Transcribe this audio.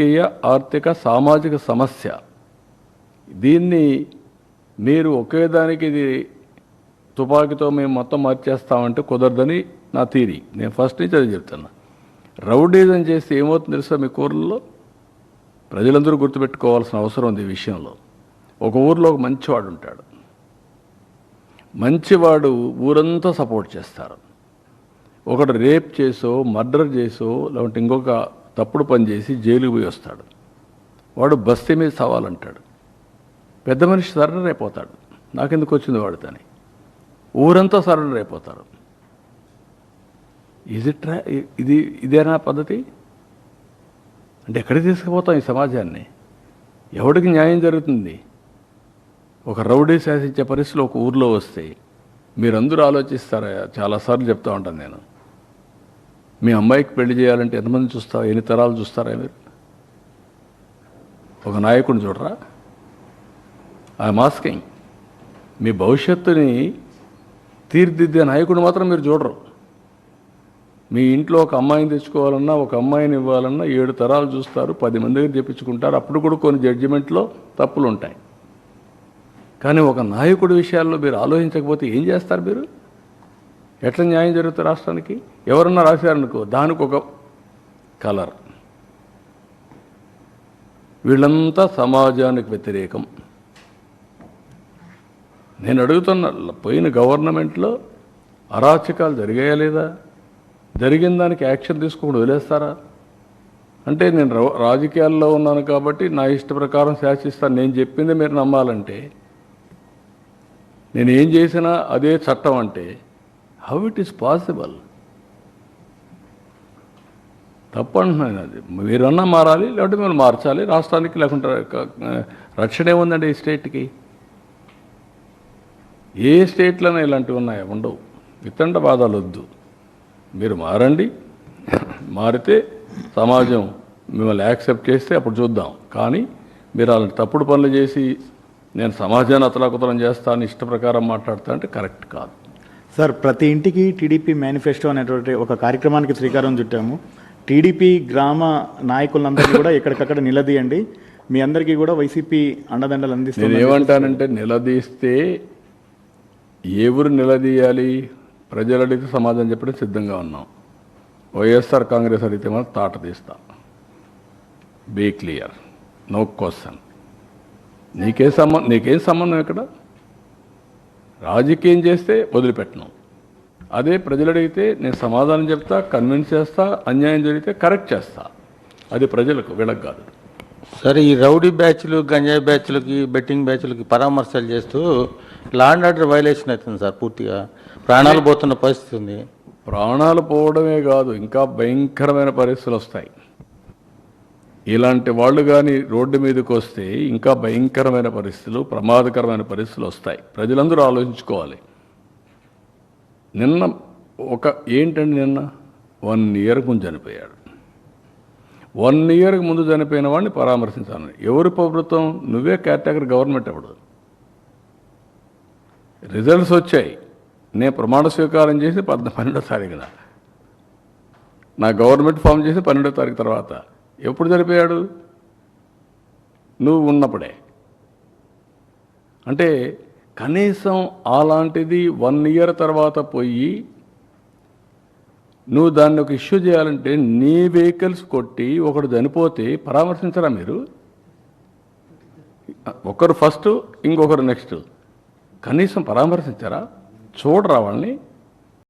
రాజకీయ ఆర్థిక సామాజిక సమస్య. దీన్ని మీరు ఒకే దానికి ఇది తుపాకీతో మేము మొత్తం మార్చేస్తామంటే కుదరదని నా థీరీ. నేను ఫస్ట్ నుంచి అది చెప్తున్నా. రౌడీజం చేస్తే ఏమవుతుంది తెలుసా? మీ ఊర్లలో ప్రజలందరూ గుర్తుపెట్టుకోవాల్సిన అవసరం ఉంది ఈ విషయంలో. ఒక ఊర్లో ఒక మంచివాడు ఉంటాడు. మంచివాడు ఊరంతా సపోర్ట్ చేస్తారు. ఒకడు రేప్ చేసో మర్డర్ చేసో లేకుంటే ఇంకొక తప్పుడు పని చేసి జైలుకి పోయి వస్తాడు. వాడు బస్తీ మీద సవాలంటాడు. పెద్ద మనిషి సరెండర్ అయిపోతాడు. నాకెందుకు వచ్చింది వాడితోని. ఊరంతా సరెండర్ అయిపోతారు. ఇదేనా పద్ధతి? అంటే ఎక్కడికి తీసుకుపోతాం ఈ సమాజాన్ని? ఎవడికి న్యాయం జరుగుతుంది? ఒక రౌడీ శాసించే పరిస్థితులు ఒక ఊర్లో వస్తే మీరందరూ ఆలోచిస్తారా? చాలాసార్లు చెప్తా ఉంటాను నేను. మీ అమ్మాయికి పెళ్లి చేయాలంటే ఎంతమంది చూస్తారా? ఎన్ని తరాలు చూస్తారా మీరు? ఒక నాయకుడిని చూడరా? I'm asking. మీ భవిష్యత్తుని తీర్చిదిద్దే నాయకుడు మాత్రం మీరు చూడరు. మీ ఇంట్లో ఒక అమ్మాయిని తెచ్చుకోవాలన్నా ఒక అమ్మాయిని ఇవ్వాలన్నా 7 తరాలు చూస్తారు, 10 మంది దగ్గర చెప్పించుకుంటారు. అప్పుడు కూడా కొన్ని జడ్జిమెంట్లో తప్పులు ఉంటాయి. కానీ ఒక నాయకుడి విషయాల్లో మీరు ఆలోచించకపోతే ఏం చేస్తారు మీరు? ఎట్లా న్యాయం జరుగుతుంది రాష్ట్రానికి? ఎవరన్నా రాశారనుకో దానికి ఒక కలర్. వీళ్ళంతా సమాజానికి వ్యతిరేకం. నేను అడుగుతున్న, పోయిన గవర్నమెంట్లో అరాచకాలు జరిగాయా లేదా? జరిగిన దానికి యాక్షన్ తీసుకోకుండా వదిలేస్తారా? అంటే నేను రాజకీయాల్లో ఉన్నాను కాబట్టి నా ఇష్ట ప్రకారం శాసిస్తాను, నేను చెప్పింది మీరు నమ్మాలంటే, నేను ఏం చేసినా అదే చట్టం అంటే హౌ ఇట్ ఈస్ పాసిబుల్? తప్పంటున్నాను. అది మీరన్నా మారాలి, లేకపోతే మీరు మార్చాలి రాష్ట్రానికి. లేకుంటే రక్షణ ఏముందండి ఈ స్టేట్కి? ఏ స్టేట్లోనే ఇలాంటివి ఉన్నాయా? ఉండవు. వితండ బాధలు వద్దు. మీరు మారండి. మారితే సమాజం మిమ్మల్ని యాక్సెప్ట్ చేస్తే అప్పుడు చూద్దాం. కానీ మీరు అలాంటి తప్పుడు పనులు చేసి నేను సమాజాన్ని అతలాకుతలం చేస్తాను ఇష్ట ప్రకారం మాట్లాడతా అంటే కరెక్ట్ కాదు. సార్, ప్రతి ఇంటికి టీడీపీ మేనిఫెస్టో అనేటువంటి ఒక కార్యక్రమానికి శ్రీకారం చుట్టాము. టీడీపీ గ్రామ నాయకులందరినీ కూడా ఎక్కడికక్కడ నిలదీయండి. మీ అందరికీ కూడా వైసీపీ అండదండలు అందిస్తుంది. నేను ఏమంటానంటే, నిలదీస్తే ఎవరు నిలదీయాలి? ప్రజలు అడిగితే సమాధానం చెప్పడం సిద్ధంగా ఉన్నాం. వైఎస్ఆర్ కాంగ్రెస్ అడిగితే మనం తాట తీస్తాం. Be clear, no question. నీకేం సంబంధం ఇక్కడ? రాజకీయం చేస్తే వదిలిపెట్టను. అదే ప్రజలు అడిగితే నేను సమాధానం చెప్తా, కన్విన్స్ చేస్తా, అన్యాయం జరిగితే కరెక్ట్ చేస్తా. అది ప్రజలకు, వీళ్ళకి కాదు. సరే, ఈ రౌడీ బ్యాచ్లు, గంజాయి బ్యాచ్లకి, బెట్టింగ్ బ్యాచ్లకి పరామర్శలు చేస్తూ లా అండ్ ఆర్డర్ వైలేషన్ అవుతుంది సార్. పూర్తిగా ప్రాణాలు పోతున్న పరిస్థితి ఉంది. ప్రాణాలు పోవడమే కాదు, ఇంకా భయంకరమైన పరిస్థితులు వస్తాయి. ఇలాంటి వాళ్ళు కానీ రోడ్డు మీదకి వస్తే ఇంకా భయంకరమైన పరిస్థితులు, ప్రమాదకరమైన పరిస్థితులు వస్తాయి. ప్రజలందరూ ఆలోచించుకోవాలి. నిన్న ఏంటండి, నిన్న 1 ఇయర్ ముందు చనిపోయాడు. 1 ఇయర్కి ముందు చనిపోయిన వాడిని పరామర్శించాలని ఎవరు ప్రభుత్వం? నువ్వే కేటగిరీ గవర్నమెంట్. అప్పుడు రిజల్ట్స్ వచ్చాయి. నేను ప్రమాణ స్వీకారం చేసి 12వ తారీఖున, నా గవర్నమెంట్ ఫామ్ చేసి 12వ తారీఖు తర్వాత. ఎప్పుడు చనిపోయాడు? నువ్వు ఉన్నప్పుడే. అంటే కనీసం అలాంటిది 1 ఇయర్ తర్వాత పోయి నువ్వు దాన్ని ఒక ఇష్యూ చేయాలంటే నీ వెహికల్స్ కొట్టి ఒకడు చనిపోతే పరామర్శించరా మీరు? ఒకరు ఫస్ట్, ఇంకొకరు నెక్స్ట్. కనీసం పరామర్శించారా? చూడరా వాళ్ళని?